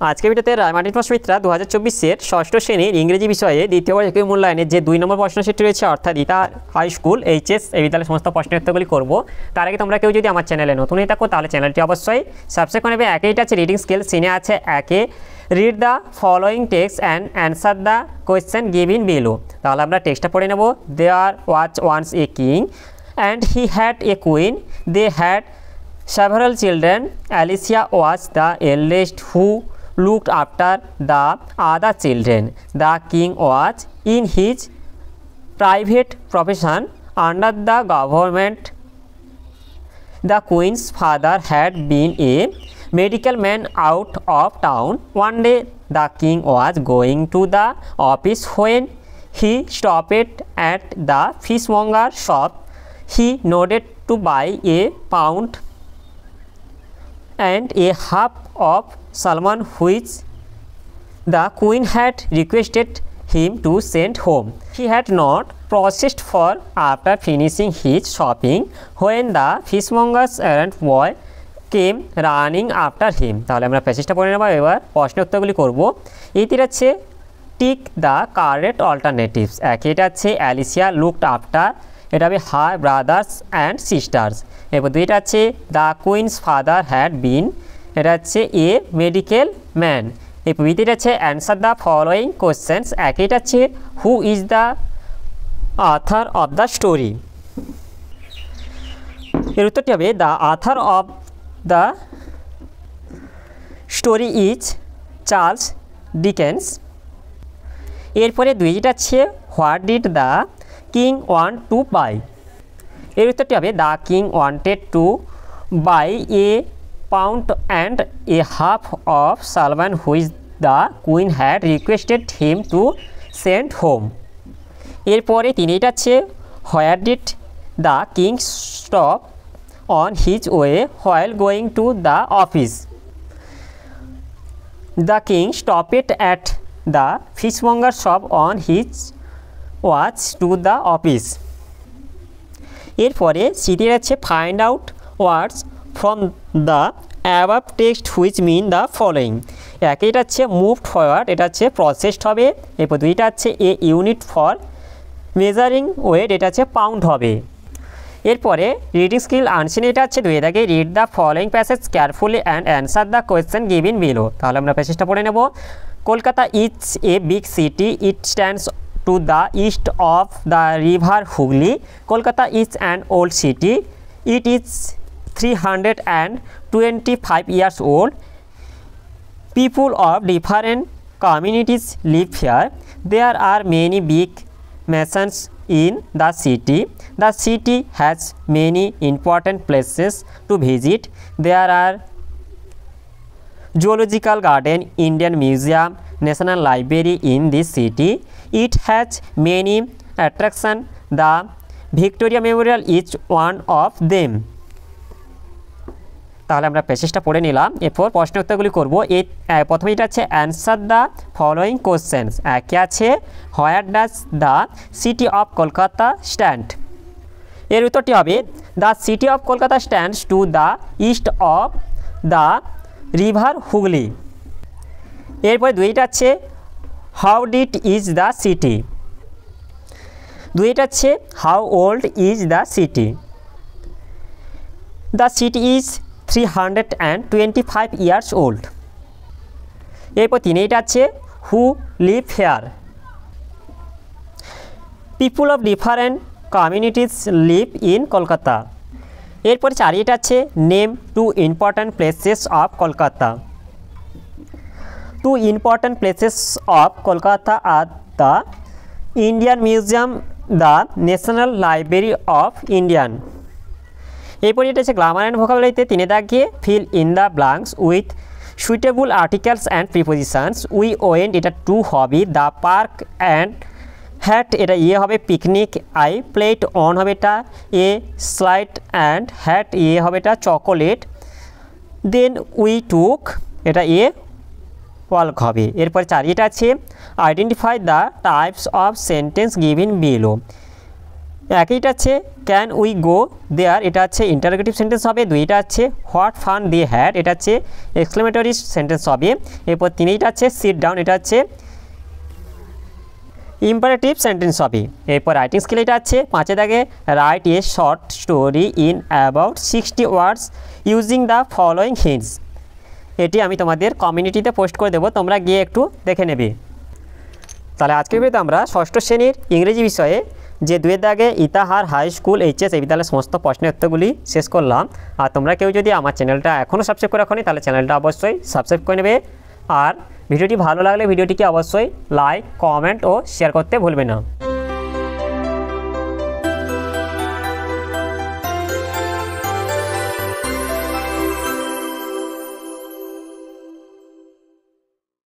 আজকে ভিডিওতে রায়মার্টিন প্রশ্নবিদরা 2024-এর ষষ্ঠ শ্রেণীর ইংরেজি বিষয়ে দ্বিতীয় বর্ষের মূল্যায়নের যে 2 নম্বর প্রশ্ন সেটটি রয়েছে অর্থাৎ ইতা হাই স্কুল এইচএস এই বিদ্যালয়ের সমস্ত প্রশ্নের উত্তরগুলি করব। তার আগে তোমরা কেউ যদি আমার চ্যানেলে নতুন হয়ে থাকো তাহলে চ্যানেলটি অবশ্যই সাবস্ক্রাইব করে নেবে। একইটা আছে রিডিং স্কেল, সিনে আছে একে read the following text and answer the question given below. তাহলে আমরা টেক্সটটা পড়ে নেব। There was once a king and he had a queen, they had several children. Alicia was the eldest who looked after the other children. The king was in his private profession under the government. The queen's father had been a medical man out of town. One day the king was going to the office when he stopped at the fishmonger shop. He nodded to buy a pound and a half of salmon which the queen had requested him to send home. He had not processed for after finishing his shopping when the fishmonger's errand boy came running after him. তাহলে আমরা প্যাসেজটা পড়ে নেব। এবার প্রশ্নের উত্তরগুলি করব। এইটির আছে টিক দ্য কারেক্ট অল্টারনেটিভস। এটা আছে অ্যালিসিয়া লুকড আফটার, এটা হবে হার ব্রাদার্স অ্যান্ড সিস্টার্স। এরপর দুইটা আছে the queen's father had been, এটা হচ্ছে এ মেডিকেল ম্যান। এরপর বিটিটা আছে অ্যান্সার দ্য ফলোয়িং কোয়েশ্চেন্স। একইটা আছে who is the author of the story. এর উত্তরটি হবে the author of the story is Charles Dickens. এরপরে দুইটা আছে what did the king want to buy. এর উত্তরটি হবে the king wanted to buy a pound and a half of salmon which the queen had requested him to send home. এরপরে তিনটা আছে where did the king stop on his way while going to the office. The king stopped at the fishmonger shop on his watch to the office. এরপরে সিটির আছে find out words from the above text which mean the following. একইটা হচ্ছে moved forward, এটা হচ্ছে processed হবে। এরপর দুইটা হচ্ছে এ ইউনিট ফর মেজারিং ওয়েট, এটা হচ্ছে পাউন্ড হবে। এরপরে রিডিং স্কিল আনসিন, এটা হচ্ছে দুই দাগে read the following passage carefully and answer the question given below. তাহলে আমরা প্যাসেজটা পড়ে নেব। Kolkata is a big city, it stands to the east of the river Hooghly. Kolkata is an old city. It is 325 years old. People of different communities live here. There are many big mansions in the city. The city has many important places to visit. There are Zoological Garden, Indian Museum, National Library in this city. It has many attractions. The Victoria Memorial is one of them. তাহলে আমরা প্যাসেজটা পড়ে নিলাম। এরপর প্রশ্নের উত্তরগুলি করব। এই প্রথমে এটা আছে অ্যান্সার দ্য ফলোয়িং কোশ্চেন্স। একে আছে where does the city of Kolkata stand. এর উত্তরটি হবে the city of Kolkata stands to the east of the river Hooghly. এরপরে দুইটা আছে how did is the city. দুইটা আছে how old is the city. The city is 325 years old. এরপর তিনটা আছে who live here. People of different communities live in Kolkata. এরপর চারিটা আছে name two important places of Kolkata. Two important places of Kolkata are the Indian Museum, the National Library of Indian. এরপর এটা হচ্ছে grammar and ভোকাবুলারিতে তিনে দাগে fill in the blanks with suitable articles and prepositions. We went, এটা two হবে। The park and hat, এটা ইয়ে হবে পিকনিক। আই প্লেট অন হবে এটা এ স্লাইড অ্যান্ড হ্যাট ইয়ে হবে এটা চকোলেট। দেন উই টুক, এটা এ ওয়াল্ক হবে। এরপর চারিটা আছে identify the types of sentence given below. একইটা আছে ক্যান উই গো দেয়ার, এটা হচ্ছে ইন্টারোগেটিভ সেন্টেন্স হবে। দুইটা আছে হোয়াট ফান দে হ্যাড, এটা হচ্ছে এক্সক্লেমেটরি সেন্টেন্স হবে। এরপর তিনটা আছে সিট ডাউন, এটা হচ্ছে ইম্পারেটিভ সেন্টেন্স হবে। এরপর রাইটিং স্কিল এটা আছে 5 দাগে write a short story in about 60 words using the following hints. এটি আমি তোমাদের কমিউনিটিতে পোস্ট করে দেবো, তোমরা গিয়ে একটু দেখে নেবে। তাহলে আজকের ভিডিওতে আমরা ষষ্ঠ শ্রেণীর ইংরেজি বিষয়ে যে 2 দাগে ইতাহার, হাই স্কুল, এইচএস এই বিদ্যালয়ের সমস্ত প্রশ্নের উত্তরগুলি শেষ করলাম। আর তোমরা কেউ যদি আমার চ্যানেলটা এখনও সাবস্ক্রাইব করে রাখোনি তাহলে চ্যানেলটা অবশ্যই সাবস্ক্রাইব করে নেবে। আর ভিডিওটি ভালো লাগলে ভিডিওটিকে অবশ্যই লাইক, কমেন্ট ও শেয়ার করতে ভুলবে না।